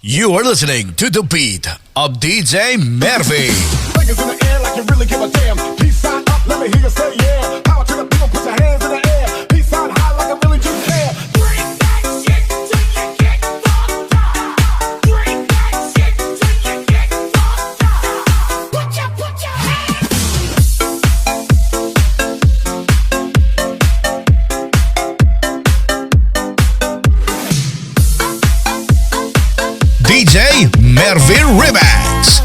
You are listening to the beat of DJ Mervy. Fingers in the air like you really give a damn. Peace sign up, let me hear you say yeah. Power to the people, put your hands in the air. Peace sign high like I really do care. Bring that shit till you get fucked up. Bring that shit till you get fucked up. Put your hands. DJ Mervy Remix.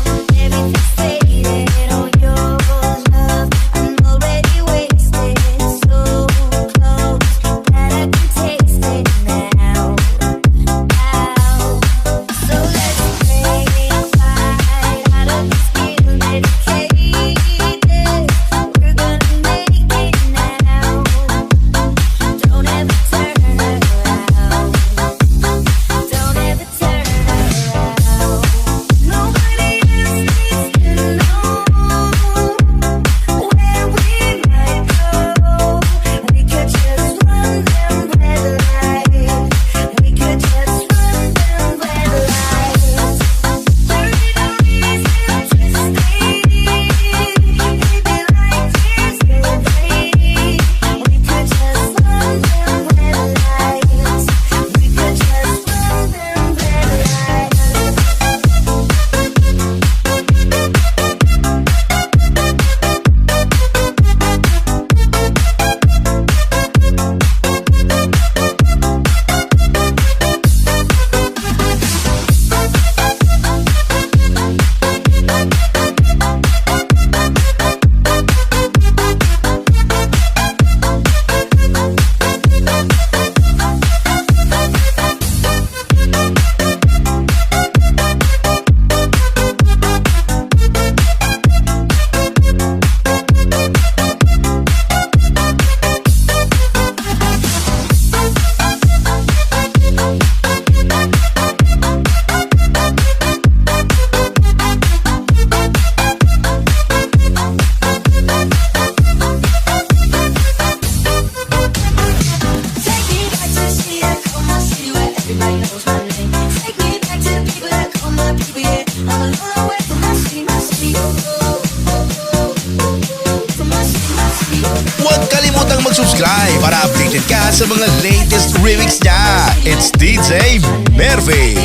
Huwag kalimutang mag-subscribe para updated ka sa mga latest remix niya. It's DJ Mervy.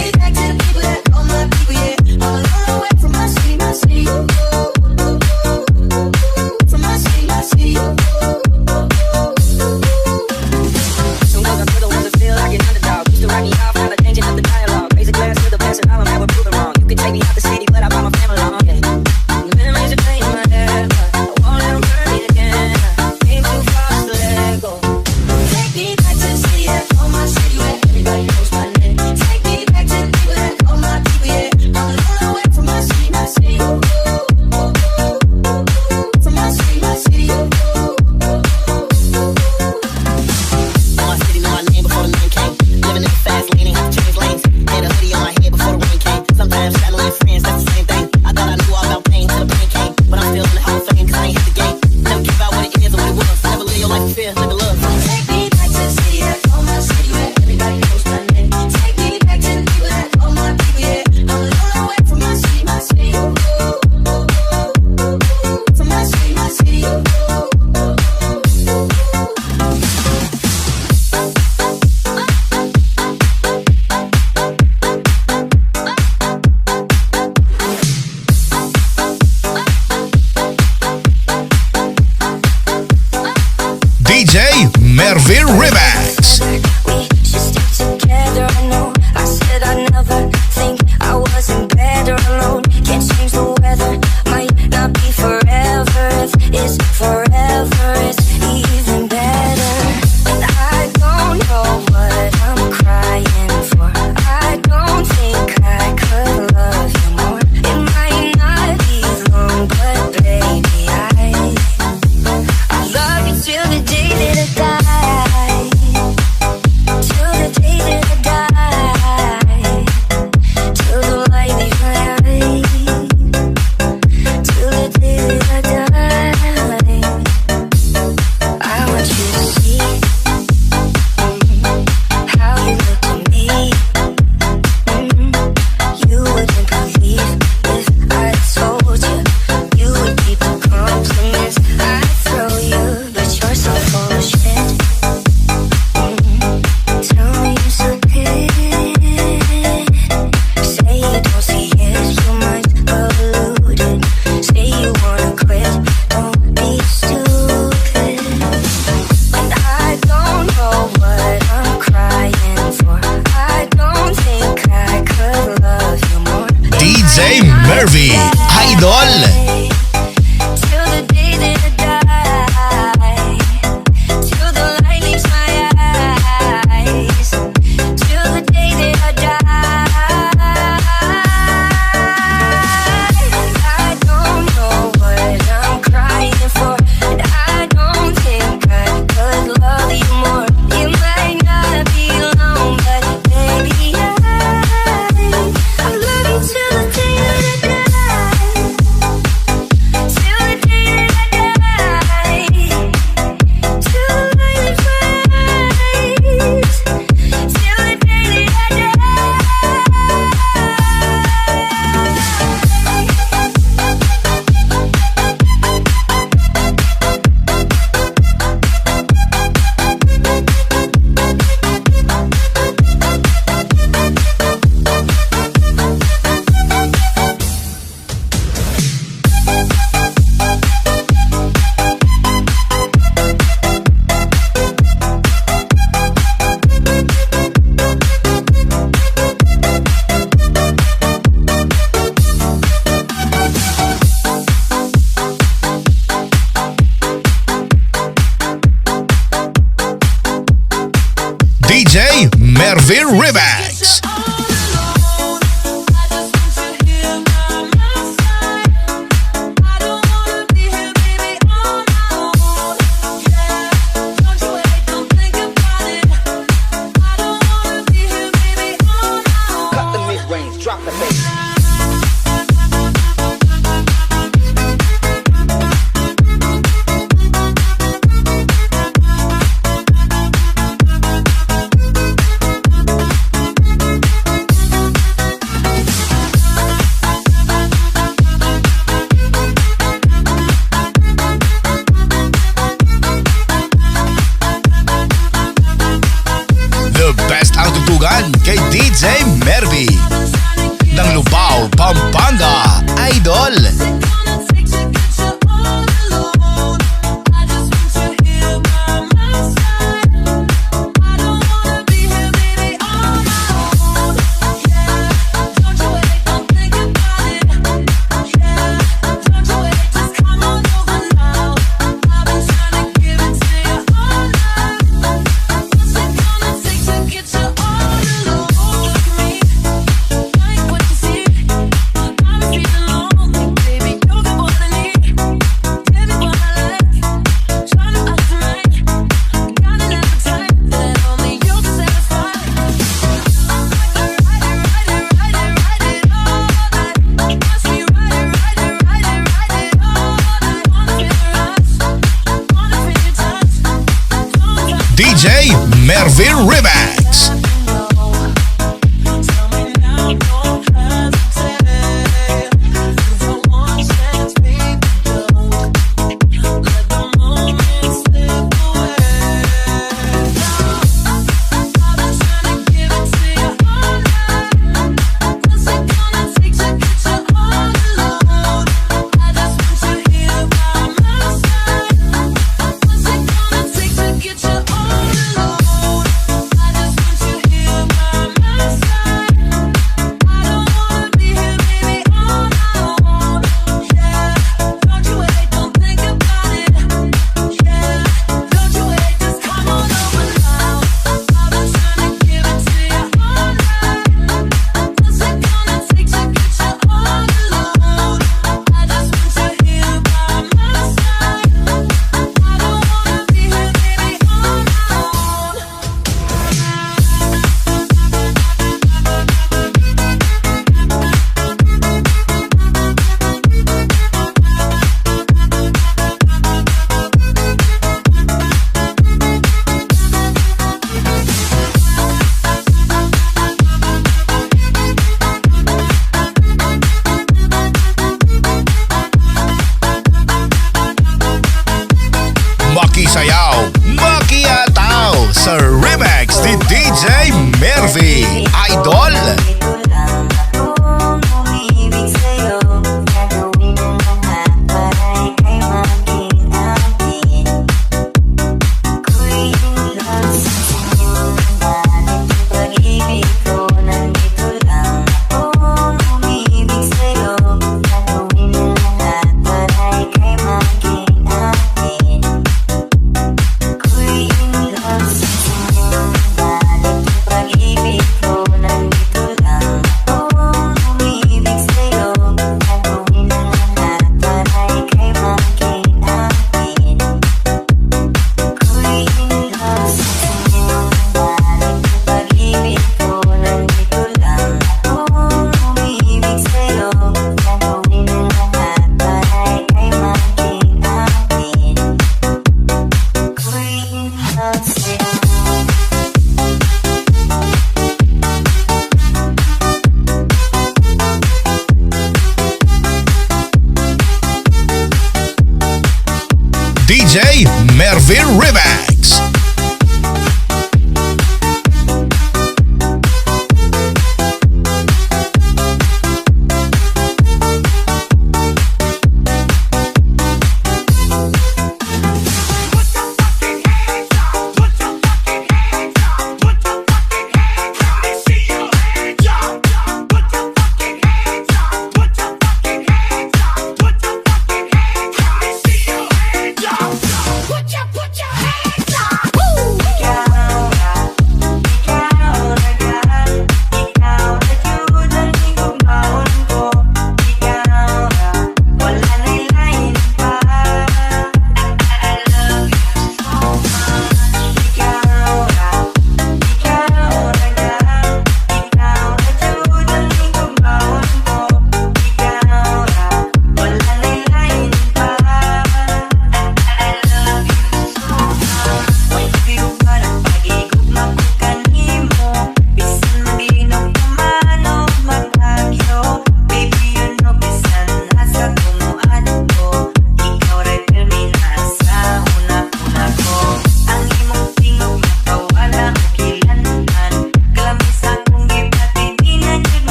Take me back to Mervy, Idol. Till the day that I die, till the light leaves my eyes, till the day that I die. I don't know what I'm crying for, and I don't think I could love you more. It might not be long, but baby, I love you till the day that I die. Till the day that I die, till the light is rise, till the day that I die. DJ Mervy Remix. Cut the mid-range, drop the bass. The best ang tutugan kay DJ Mervy ng Lubao, Pampanga, Idol. DJ Mervy Remix. Get you all alone.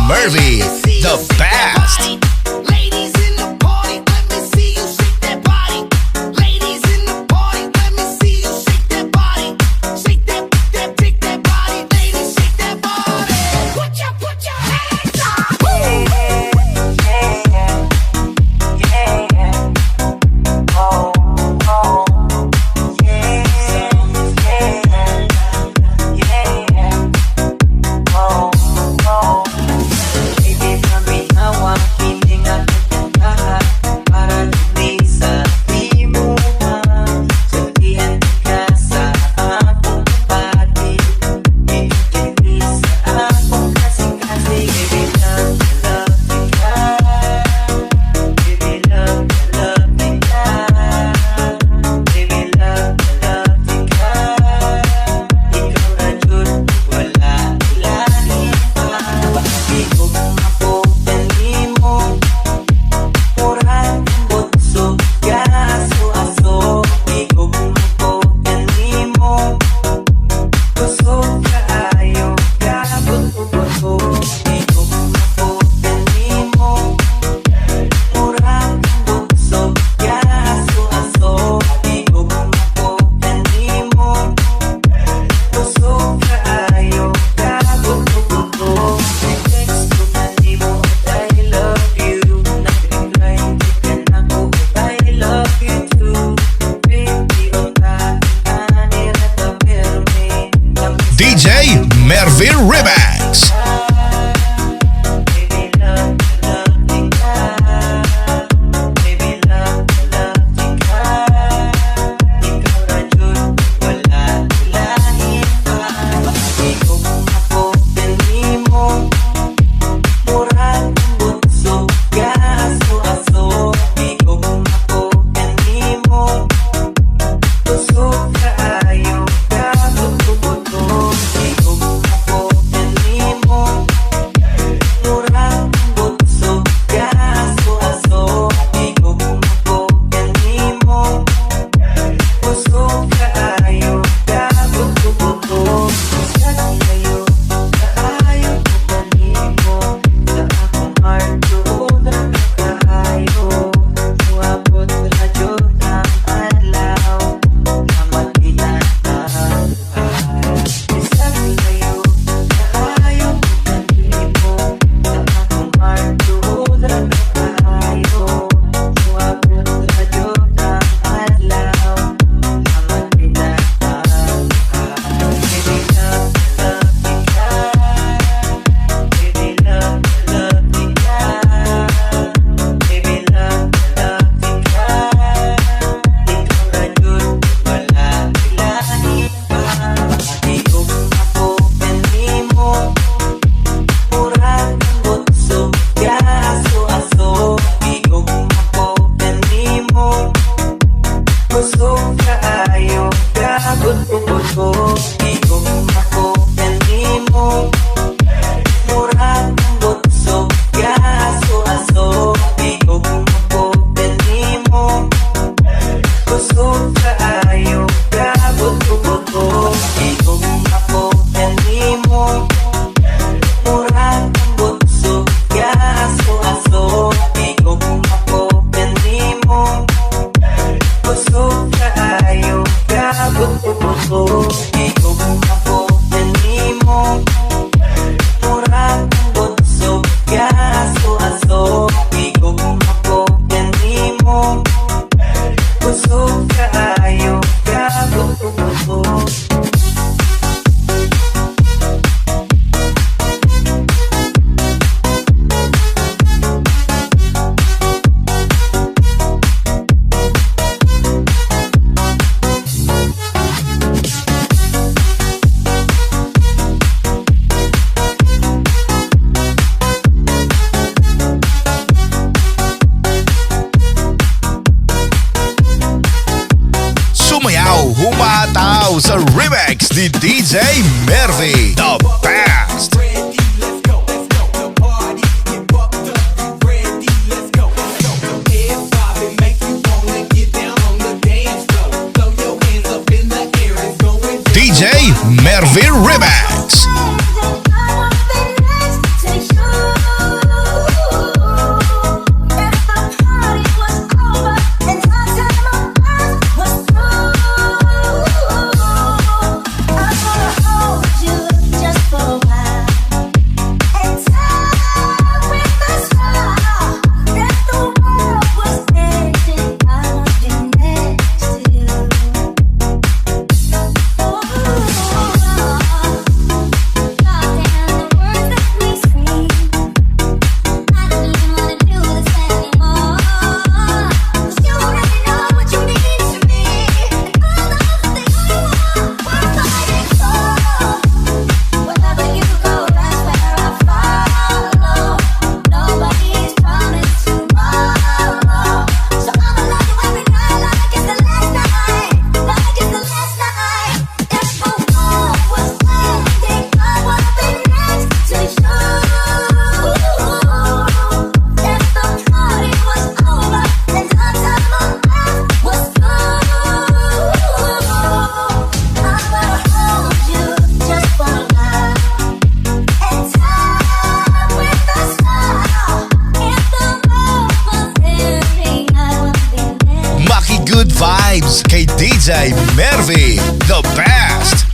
Murphy, the best. Ladies in the party, let me see you shake that body. Ladies in the party, let me see you shake that body. Shake that body. Ladies, shake that body. Put your hands up. DJ Mervin Remix. Humataw sa remix ni DJ Mervy, the best. Ready, let's go. The party get bucked up. You ready? Let's go. The head bob and make you wanna get down on the dance floor. Throw your hands up in the air and go and DJ Mervy Remix. Take DJ Mervy, the best.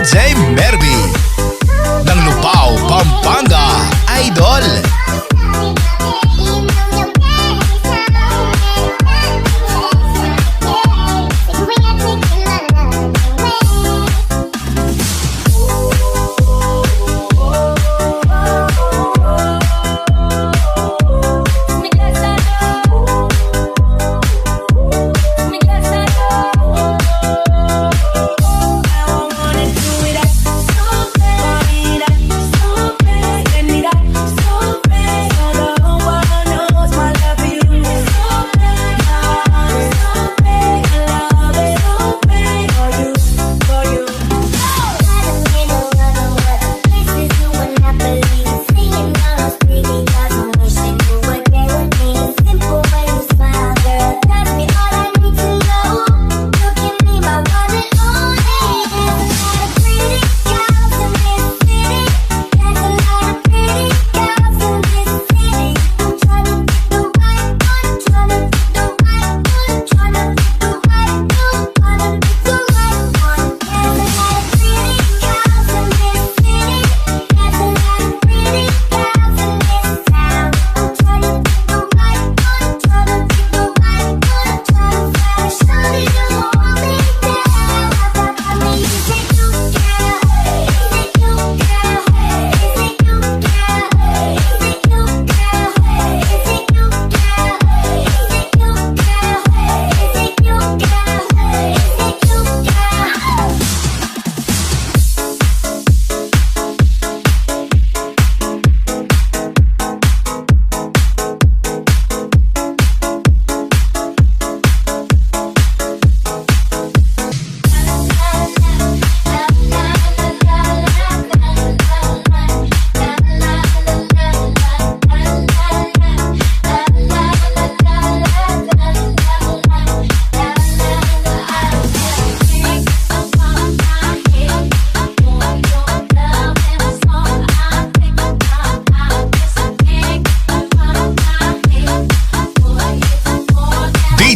DJ Mervy ng Lupao, Pampanga, Idol.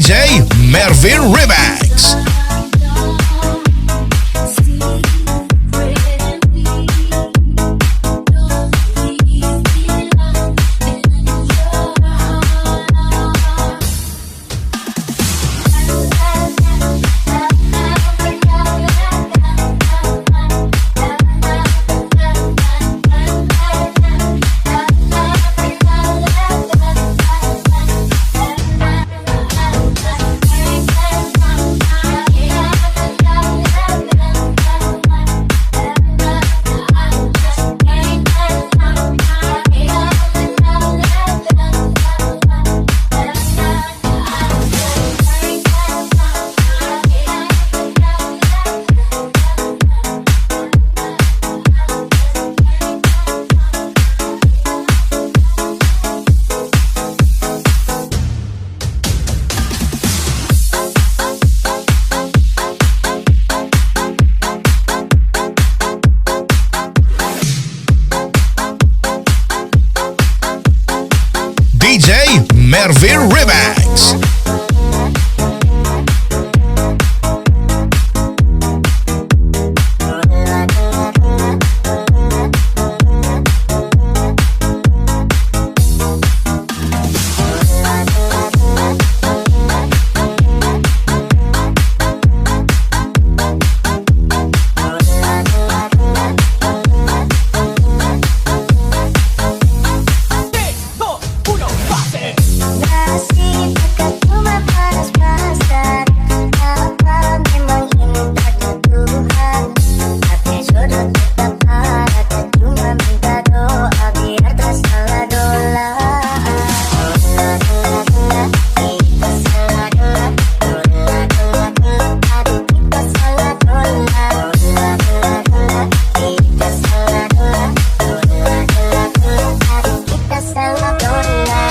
DJ Mervin Remix. Mervy Remix. Nasi dekat rumah panas-panasan. Apa memang ini takdir Tuhan? Hati jodoh tetap ada, cuma minta doa biar tak salah dola. Kita salah dola, aduh kita salah dola. Kita salah dola, aduh kita salah dola.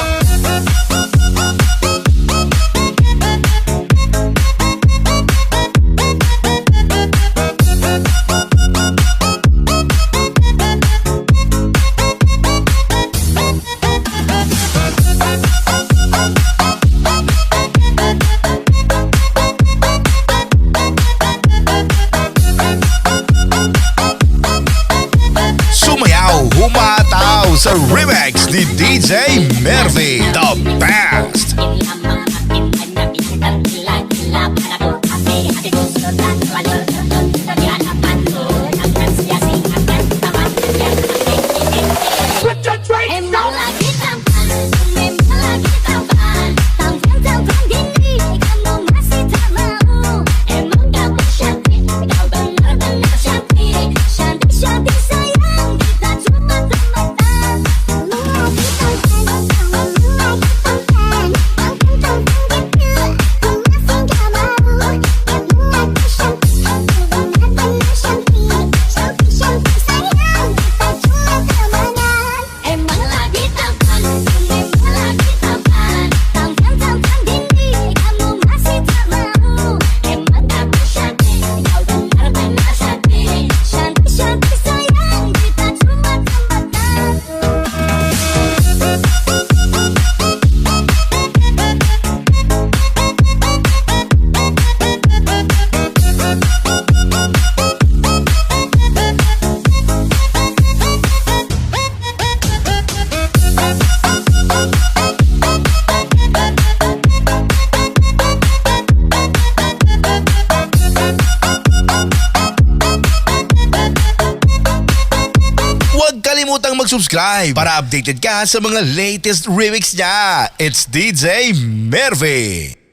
Sumayaw, humataw sa remix ni DJ Mervy, the best. Put your drink Emang lagi tampan, memang lagi tampan. Tampang gini, kamu masih tak mau. Emang kamu cantik, kau benar-benar cantik. Cantik sayang, kita cuma teman. Emang lagi tampan, emang lagi tampan. Tampang gitu, aku masih tak mau. Emang lagi cantik, kau benar-benar cantik. Cantik sayang, kita cuma teman. Emang lagi tampan, memang lagi tampan. Tampang gini, kamu masih tak mau. Emang kamu cantik, kau benar-benar cantik. Cantik sayang, kita cuma teman. Huwag kalimutang mag-subscribe para updated ka sa mga latest remix niya. It's DJ Mervy.